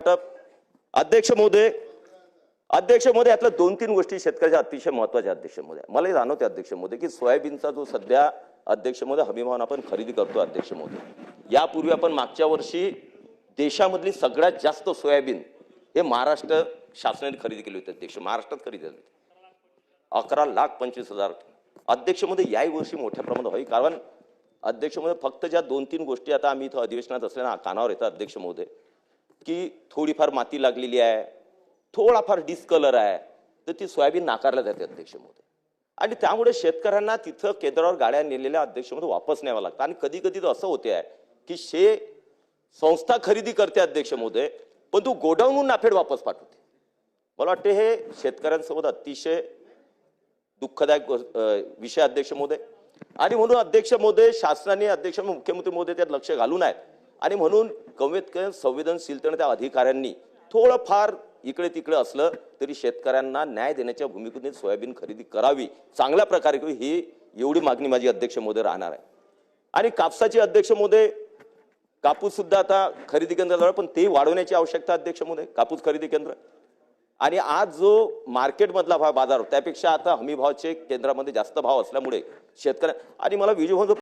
अध्यक्ष महोदय यातल्या 2-3 गोष्टी शेतकऱ्याच्या अतिशय महत्त्वाच्या अध्यक्ष महोदय मला जाणवते अध्यक्ष महोदय की सोयाबीनचा जो सध्या अध्यक्ष महोदय हमीभावानं आपण खरेदी करतो अध्यक्ष महोदय यापूर्वी आपण मागच्या वर्षी देशामधली सगळ्यात जास्त सोयाबीन हे महाराष्ट्र शासनाने खरेदी केली होती अध्यक्ष महाराष्ट्रात खरेदी झाली 11,25,000 अध्यक्ष महोदय याही वर्षी मोठ्या प्रमाणात होईल कारण अध्यक्ष महोदय फक्त ज्या 2-3 गोष्टी आता आम्ही इथं अधिवेशनात असल्याने कानावर येतात अध्यक्ष महोदय की थोडीफार माती लागलेली आहे थोडाफार डिस्कलर आहे तर ती सोयाबीन नाकारल्या जाते अध्यक्ष महोदय आणि त्यामुळे शेतकऱ्यांना तिथं केंद्रावर गाड्या नेलेल्या अध्यक्ष महोदय वापस न्यावं लागतं आणि कधी कधी तर असं होते आहे की संस्था खरेदी करते अध्यक्ष महोदय पण तू गोडाऊनहून नाफेड वापस पाठवते मला वाटते हे शेतकऱ्यांसोबत अतिशय दुःखदायक विषय अध्यक्ष महोदय आणि म्हणून अध्यक्ष महोदय शासनाने अध्यक्ष मुख्यमंत्री महोदय त्यात लक्ष घालून आहेत आणि म्हणून कमीत कमी संवेदनशीलतेने त्या अधिकाऱ्यांनी थोडंफार इकडे तिकडे असलं तरी शेतकऱ्यांना न्याय देण्याच्या भूमिकेतून सोयाबीन खरेदी करावी चांगल्या प्रकारे ही एवढी मागणी माझी अध्यक्ष महोदय राहणार आहे आणि कापसाची अध्यक्ष महोदय कापूस सुद्धा आता खरेदी केंद्रावर पण ते वाढवण्याची आवश्यकता अध्यक्ष महोदय कापूस खरेदी केंद्र आणि आज जो मार्केटमधला भाव बाजार त्यापेक्षा आता हमी भावाचे केंद्रामध्ये जास्त भाव असल्यामुळे शेतकऱ्या आणि मला विजय